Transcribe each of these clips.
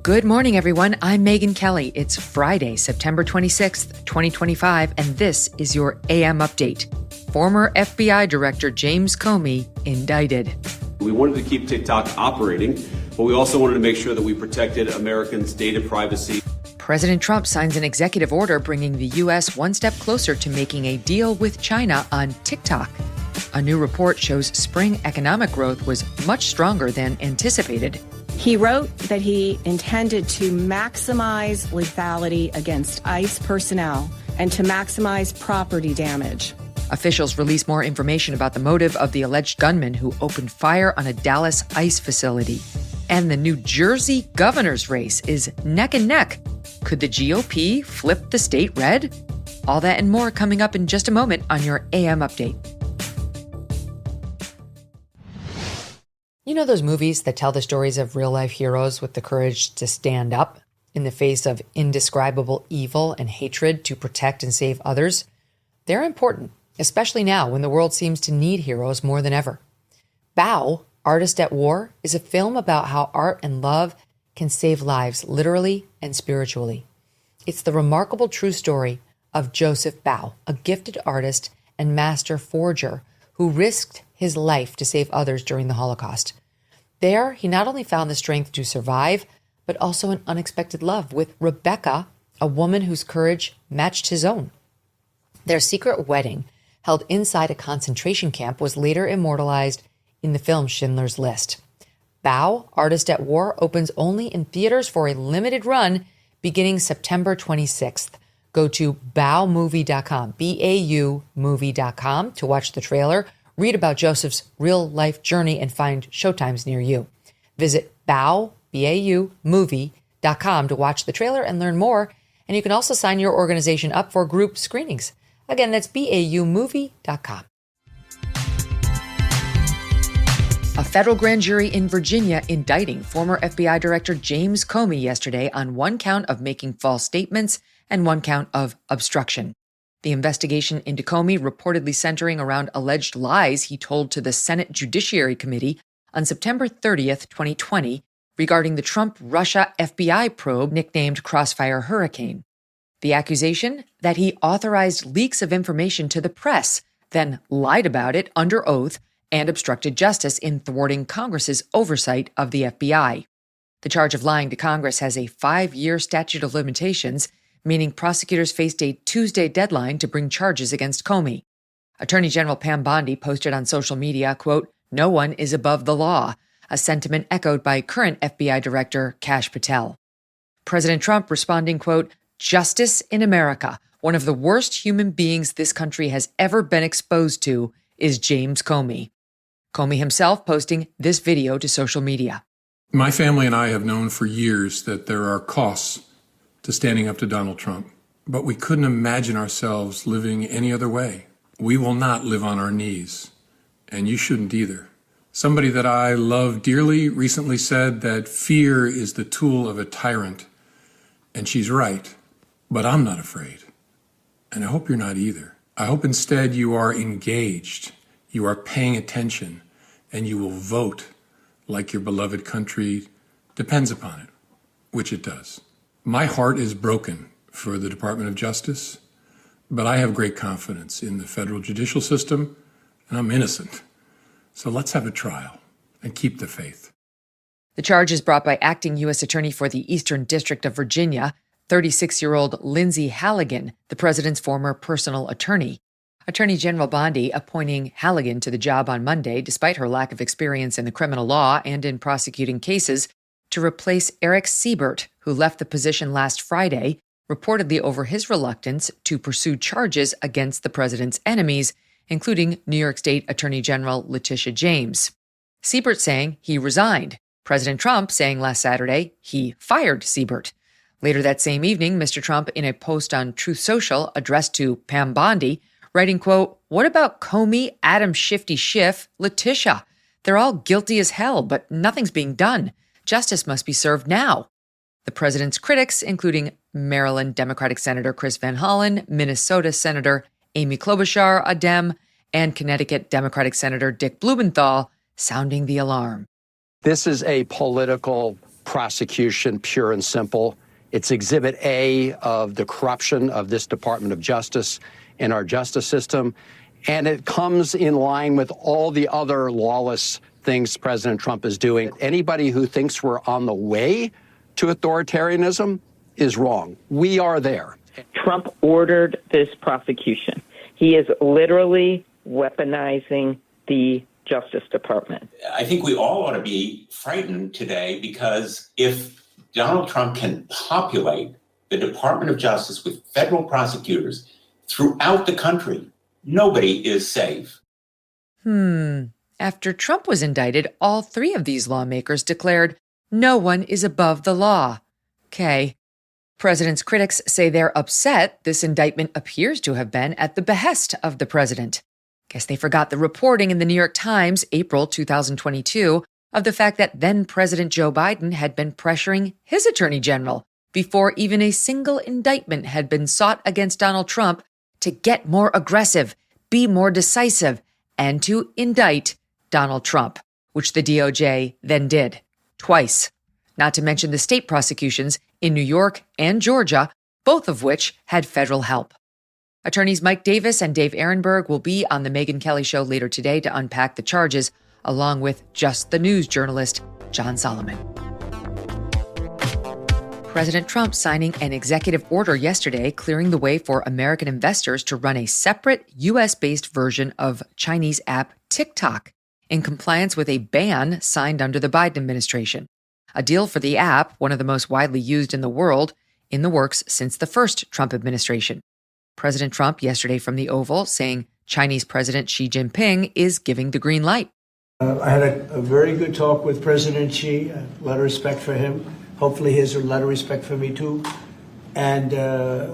Good morning, everyone. I'm Megyn Kelly. It's Friday, September 26th, 2025, and this is your AM update. Former FBI Director James Comey indicted. We wanted to keep TikTok operating, but we also wanted to make sure that we protected Americans' data privacy. President Trump signs an executive order bringing the U.S. one step closer to making a deal with China on TikTok. A new report shows spring economic growth was much stronger than anticipated. He wrote that he intended to maximize lethality against ICE personnel and to maximize property damage. Officials release more information about the motive of the alleged gunman who opened fire on a Dallas ICE facility. And the New Jersey governor's race is neck and neck. Could the GOP flip the state red? All that and more coming up in just a moment on your AM update. You know those movies that tell the stories of real-life heroes with the courage to stand up in the face of indescribable evil and hatred to protect and save others? They're important, especially now when the world seems to need heroes more than ever. Bao, Artist at War, is a film about how art and love can save lives literally and spiritually. It's the remarkable true story of Joseph Bao, a gifted artist and master forger who risked his life to save others during the Holocaust. There, he not only found the strength to survive, but also an unexpected love with Rebecca, a woman whose courage matched his own. Their secret wedding, held inside a concentration camp, was later immortalized in the film Schindler's List. Bao, Artist at War, opens only in theaters for a limited run beginning September 26th. Go to baomovie.com, B-A-U movie.com to watch the trailer, read about Joseph's real-life journey, and find showtimes near you. Visit bao, B-A-U, movie.com to watch the trailer and learn more, and you can also sign your organization up for group screenings. Again, that's baumovie.com. A federal grand jury in Virginia indicting former FBI Director James Comey yesterday on one count of making false statements and one count of obstruction. The investigation into Comey reportedly centering around alleged lies he told to the Senate Judiciary Committee on September 30th, 2020, regarding the Trump-Russia FBI probe nicknamed Crossfire Hurricane. The accusation that he authorized leaks of information to the press, then lied about it under oath and obstructed justice in thwarting Congress's oversight of the FBI. The charge of lying to Congress has a 5-year statute of limitations, meaning prosecutors faced a Tuesday deadline to bring charges against Comey. Attorney General Pam Bondi posted on social media, quote, "No one is above the law," a sentiment echoed by current FBI Director Kash Patel. President Trump responding, quote, "Justice in America, one of the worst human beings this country has ever been exposed to, is James Comey." Comey himself posting this video to social media. My family and I have known for years that there are costs to standing up to Donald Trump, but we couldn't imagine ourselves living any other way. We will not live on our knees, and you shouldn't either. Somebody that I love dearly recently said that fear is the tool of a tyrant, and she's right, but I'm not afraid, and I hope you're not either. I hope instead you are engaged, you are paying attention, and you will vote like your beloved country depends upon it, which it does. My heart is broken for the Department of Justice, but I have great confidence in the federal judicial system, and I'm innocent. So let's have a trial and keep the faith. The charge is brought by acting U.S. Attorney for the Eastern District of Virginia, 36-year-old Lindsay Halligan, the president's former personal attorney. Attorney General Bondi appointing Halligan to the job on Monday, despite her lack of experience in the criminal law and in prosecuting cases, to replace Eric Siebert, who left the position last Friday, reportedly over his reluctance to pursue charges against the president's enemies, including New York State Attorney General Letitia James. Siebert saying he resigned. President Trump saying last Saturday he fired Siebert. Later that same evening, Mr. Trump, in a post on Truth Social addressed to Pam Bondi, writing, quote, "What about Comey, Adam Shifty Schiff, Letitia? They're all guilty as hell, but nothing's being done. Justice must be served now." The president's critics, including Maryland Democratic Senator Chris Van Hollen, Minnesota Senator Amy Klobuchar, a Dem, and Connecticut Democratic Senator Dick Blumenthal, sounding the alarm. This is a political prosecution, pure and simple. It's Exhibit A of the corruption of this Department of Justice and our justice system. And it comes in line with all the other lawless things President Trump is doing. Anybody who thinks we're on the way to authoritarianism is wrong. We are there. Trump ordered this prosecution. He is literally weaponizing the Justice Department. I think we all ought to be frightened today, because if Donald Trump can populate the Department of Justice with federal prosecutors throughout the country, nobody is safe. After Trump was indicted, all three of these lawmakers declared no one is above the law. Okay. President's critics say they're upset this indictment appears to have been at the behest of the president. Guess they forgot the reporting in the New York Times, April 2022, of the fact that then President Joe Biden had been pressuring his attorney general before even a single indictment had been sought against Donald Trump to get more aggressive, be more decisive, and to indict Donald Trump, which the DOJ then did twice. Not to mention the state prosecutions in New York and Georgia, both of which had federal help. Attorneys Mike Davis and Dave Ehrenberg will be on the Megyn Kelly Show later today to unpack the charges, along with Just the News journalist John Solomon. President Trump signing an executive order yesterday clearing the way for American investors to run a separate U.S.-based version of Chinese app TikTok in compliance with a ban signed under the Biden administration. A deal for the app, one of the most widely used in the world, in the works since the first Trump administration. President Trump yesterday from the Oval saying Chinese President Xi Jinping is giving the green light. I had a very good talk with President Xi, a lot of respect for him. Hopefully he has a lot of respect for me too. And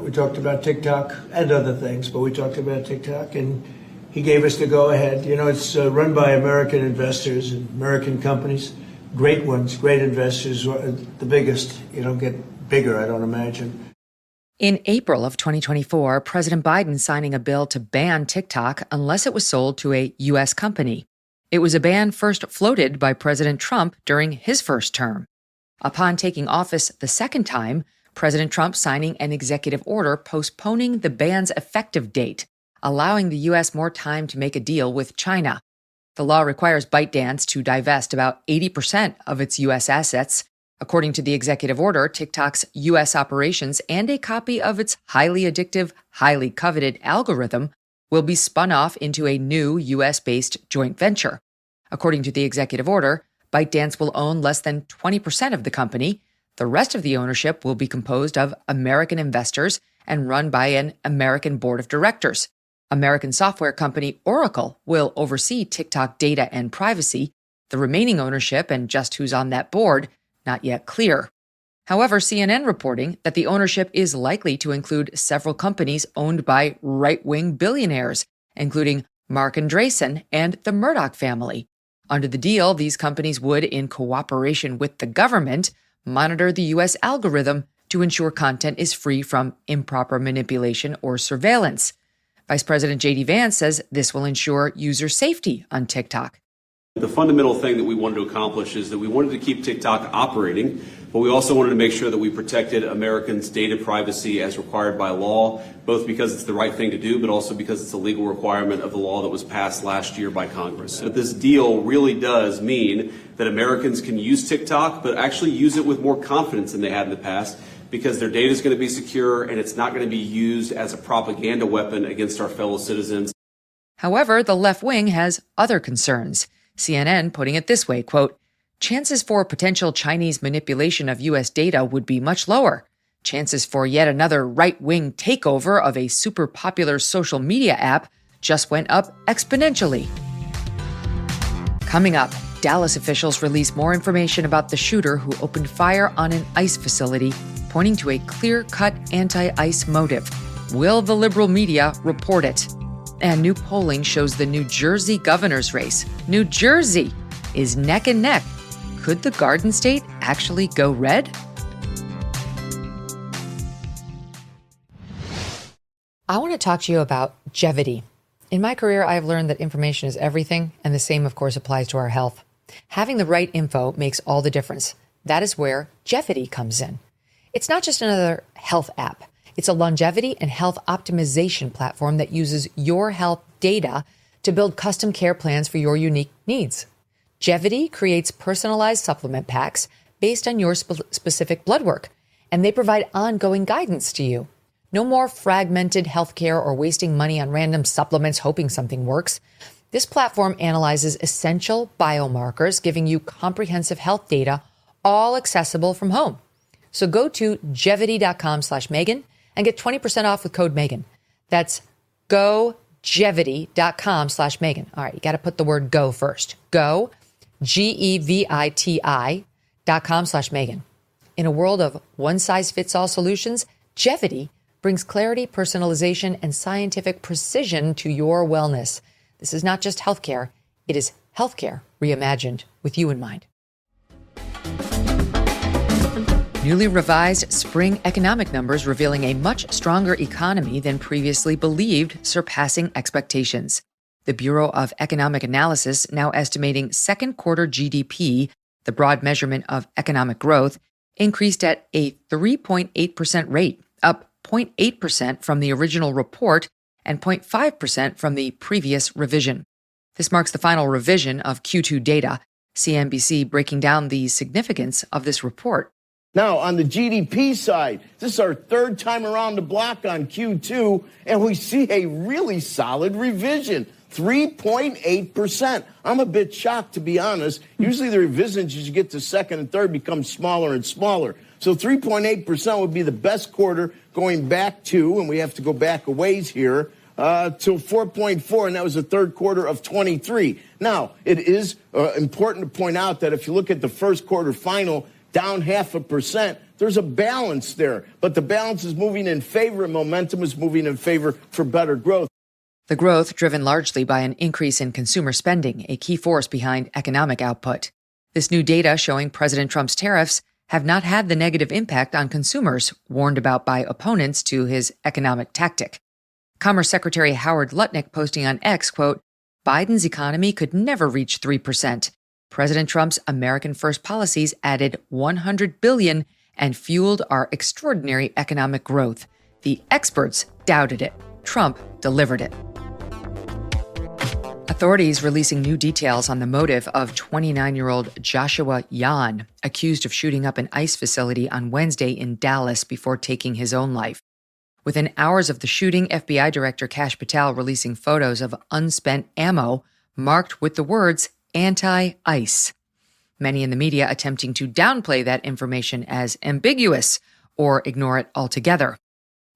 we talked about TikTok and other things, but we talked about TikTok and he gave us the go-ahead. You know, it's run by American investors and American companies, great ones, great investors, the biggest. You don't get bigger, I don't imagine. In April of 2024, President Biden signing a bill to ban TikTok unless it was sold to a U.S. company. It was a ban first floated by President Trump during his first term. Upon taking office the second time, President Trump signing an executive order postponing the ban's effective date, allowing the U.S. more time to make a deal with China. The law requires ByteDance to divest about 80% of its U.S. assets. According to the executive order, TikTok's U.S. operations and a copy of its highly addictive, highly coveted algorithm will be spun off into a new U.S.-based joint venture. According to the executive order, ByteDance will own less than 20% of the company. The rest of the ownership will be composed of American investors and run by an American board of directors. American software company Oracle will oversee TikTok data and privacy. The remaining ownership and just who's on that board, not yet clear. However, CNN reporting that the ownership is likely to include several companies owned by right-wing billionaires, including Mark Andreessen and the Murdoch family. Under the deal, these companies would, in cooperation with the government, monitor the U.S. algorithm to ensure content is free from improper manipulation or surveillance. Vice President J.D. Vance says this will ensure user safety on TikTok. The fundamental thing that we wanted to accomplish is that we wanted to keep TikTok operating, but we also wanted to make sure that we protected Americans' data privacy as required by law, both because it's the right thing to do, but also because it's a legal requirement of the law that was passed last year by Congress. But this deal really does mean that Americans can use TikTok, but actually use it with more confidence than they had in the past, because their data is going to be secure and it's not going to be used as a propaganda weapon against our fellow citizens. However, the left wing has other concerns. CNN putting it this way, quote, chances for potential Chinese manipulation of U.S. data would be much lower. Chances for yet another right-wing takeover of a super popular social media app just went up exponentially. Coming up, Dallas officials release more information about the shooter who opened fire on an ICE facility, pointing to a clear-cut anti-ICE motive. Will the liberal media report it? And new polling shows the New Jersey governor's race, New Jersey, is neck and neck. Could the Garden State actually go red? I want to talk to you about Jevity. In my career, I've learned that information is everything, and the same, of course, applies to our health. Having the right info makes all the difference. That is where Jevity comes in. It's not just another health app. It's a longevity and health optimization platform that uses your health data to build custom care plans for your unique needs. Jevity creates personalized supplement packs based on your specific blood work, and they provide ongoing guidance to you. No more fragmented healthcare or wasting money on random supplements hoping something works. This platform analyzes essential biomarkers, giving you comprehensive health data, all accessible from home. So go to jevity.com/Megyn and get 20% off with code Megyn. That's gojevity.com/Megyn. All right, you got to put the word go first. Go, GEVITI.com/Megyn. In a world of one-size-fits-all solutions, Jevity brings clarity, personalization, and scientific precision to your wellness. This is not just healthcare. It is healthcare reimagined with you in mind. Newly revised spring economic numbers revealing a much stronger economy than previously believed, surpassing expectations. The Bureau of Economic Analysis now estimating second quarter GDP, the broad measurement of economic growth, increased at a 3.8% rate, up 0.8% from the original report and 0.5% from the previous revision. This marks the final revision of Q2 data, CNBC breaking down the significance of this report. Now, on the GDP side, this is our third time around the block on Q2, and we see a really solid revision, 3.8%. I'm a bit shocked, to be honest. Usually the revisions as you get to second and third become smaller and smaller. So 3.8% would be the best quarter going back to, and we have to go back a ways here, till 4.4, and that was the third quarter of 23. Now, it is important to point out that if you look at the first quarter final, down 0.5%, there's a balance there. But the balance is moving in favor, and momentum is moving in favor for better growth. The growth driven largely by an increase in consumer spending, a key force behind economic output. This new data showing President Trump's tariffs have not had the negative impact on consumers warned about by opponents to his economic tactic. Commerce Secretary Howard Lutnick posting on X, quote, Biden's economy could never reach 3%. President Trump's American First policies added $100 billion and fueled our extraordinary economic growth. The experts doubted it. Trump delivered it. Authorities releasing new details on the motive of 29-year-old Joshua Yan, accused of shooting up an ICE facility on Wednesday in Dallas before taking his own life. Within hours of the shooting, FBI Director Kash Patel releasing photos of unspent ammo marked with the words anti-ICE. Many in the media attempting to downplay that information as ambiguous or ignore it altogether.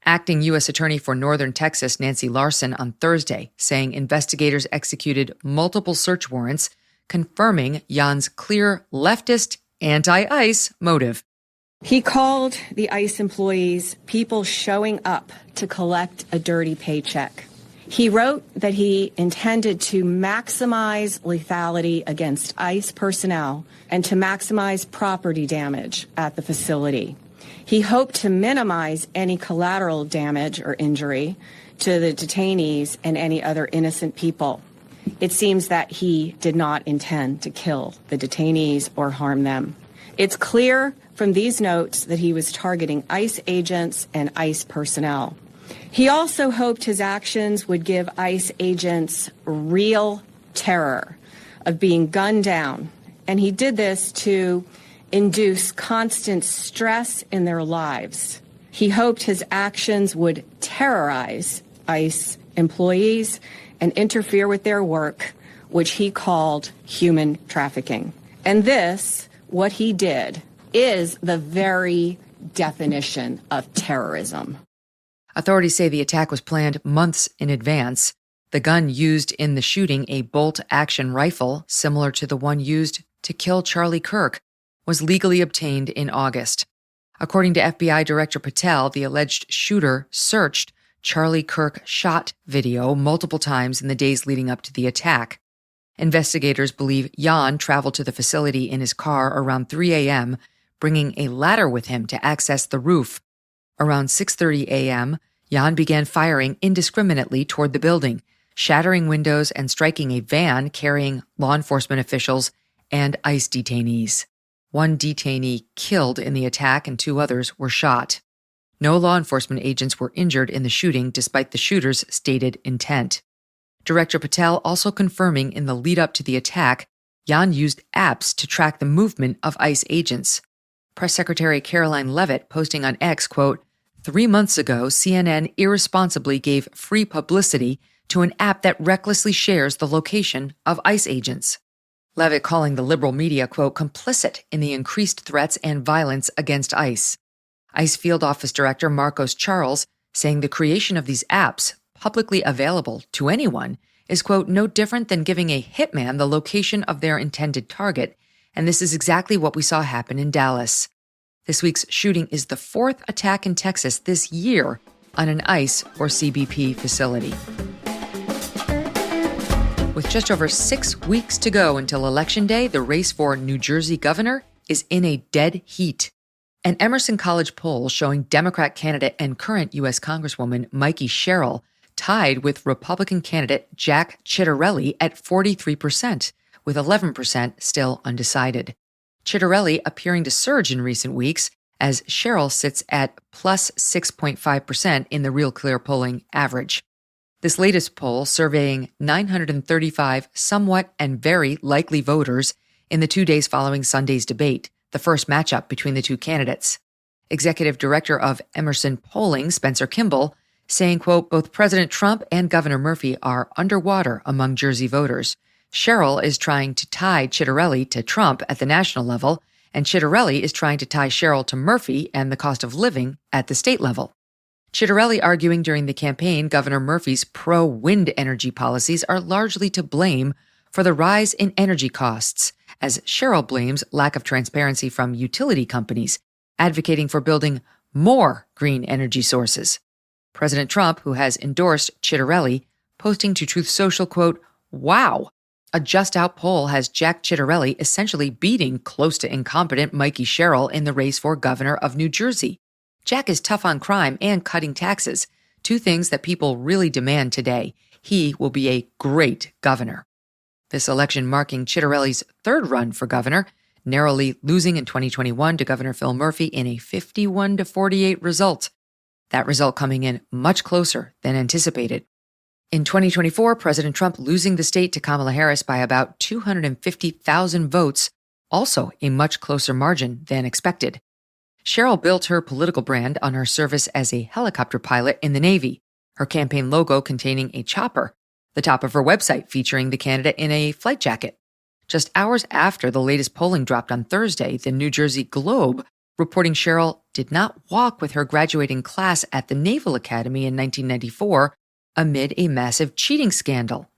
Acting U.S. Attorney for Northern Texas Nancy Larson on Thursday saying investigators executed multiple search warrants confirming Yan's clear leftist anti-ICE motive. He called the ICE employees people showing up to collect a dirty paycheck. He wrote that he intended to maximize lethality against ICE personnel and to maximize property damage at the facility. He hoped to minimize any collateral damage or injury to the detainees and any other innocent people. It seems that he did not intend to kill the detainees or harm them. It's clear from these notes that he was targeting ICE agents and ICE personnel. He also hoped his actions would give ICE agents real terror of being gunned down, and he did this to induce constant stress in their lives. He hoped his actions would terrorize ICE employees and interfere with their work, which he called human trafficking. And this, what he did, is the very definition of terrorism. Authorities say the attack was planned months in advance. The gun used in the shooting, a bolt-action rifle similar to the one used to kill Charlie Kirk, was legally obtained in August. According to FBI Director Patel, the alleged shooter searched Charlie Kirk shot video multiple times in the days leading up to the attack. Investigators believe Yan traveled to the facility in his car around 3 a.m., bringing a ladder with him to access the roof. Around 6:30 a.m., Yan began firing indiscriminately toward the building, shattering windows and striking a van carrying law enforcement officials and ICE detainees. One detainee killed in the attack and 2 others were shot. No law enforcement agents were injured in the shooting despite the shooter's stated intent. Director Patel also confirming in the lead-up to the attack, Jan used apps to track the movement of ICE agents. Press Secretary Caroline Leavitt posting on X, quote, 3 months ago, CNN irresponsibly gave free publicity to an app that recklessly shares the location of ICE agents. Leavitt calling the liberal media, quote, complicit in the increased threats and violence against ICE. ICE Field Office Director Marcos Charles saying the creation of these apps, publicly available to anyone, is, quote, no different than giving a hitman the location of their intended target, and this is exactly what we saw happen in Dallas. This week's shooting is the 4th attack in Texas this year on an ICE or CBP facility. With just over 6 weeks to go until Election Day, the race for New Jersey governor is in a dead heat. An Emerson College poll showing Democrat candidate and current U.S. Congresswoman Mikey Sherrill tied with Republican candidate Jack Ciattarelli at 43%, with 11% still undecided. Ciattarelli appearing to surge in recent weeks as Sherrill sits at plus 6.5% in the Real Clear polling average. This latest poll, surveying 935 somewhat and very likely voters in the 2 days following Sunday's debate, the first matchup between the two candidates. Executive Director of Emerson Polling, Spencer Kimball, saying, quote, both President Trump and Governor Murphy are underwater among Jersey voters. Sherrill is trying to tie Ciattarelli to Trump at the national level, and Ciattarelli is trying to tie Sherrill to Murphy and the cost of living at the state level. Ciattarelli arguing during the campaign Governor Murphy's pro-wind energy policies are largely to blame for the rise in energy costs, as Sherrill blames lack of transparency from utility companies, advocating for building more green energy sources. President Trump, who has endorsed Ciattarelli, posting to Truth Social, quote, wow, a just-out poll has Jack Ciattarelli essentially beating close to incompetent Mikey Sherrill in the race for governor of New Jersey. Jack is tough on crime and cutting taxes, 2 things that people really demand today. He will be a great governor. This election marking Ciattarelli's 3rd run for governor, narrowly losing in 2021 to Governor Phil Murphy in a 51-48 result. That result coming in much closer than anticipated. In 2024, President Trump losing the state to Kamala Harris by about 250,000 votes, also a much closer margin than expected. Sherrill built her political brand on her service as a helicopter pilot in the Navy, her campaign logo containing a chopper, the top of her website featuring the candidate in a flight jacket. Just hours after the latest polling dropped on Thursday, the New Jersey Globe reporting Sherrill did not walk with her graduating class at the Naval Academy in 1994 amid a massive cheating scandal.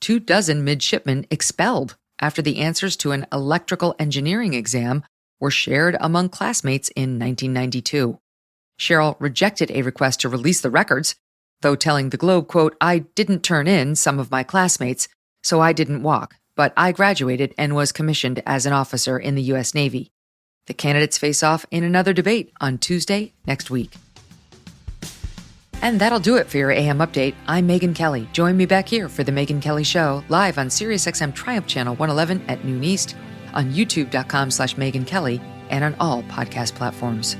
24 midshipmen expelled after the answers to an electrical engineering exam were shared among classmates in 1992. Sherrill rejected a request to release the records, though telling the Globe, quote, I didn't turn in some of my classmates, so I didn't walk, but I graduated and was commissioned as an officer in the U.S. Navy. The candidates face off in another debate on Tuesday next week. And that'll do it for your AM update. I'm Megyn Kelly. Join me back here for the Megyn Kelly Show, live on SiriusXM Triumph Channel 111 at noon East, on youtube.com/Megyn Kelly, and on all podcast platforms.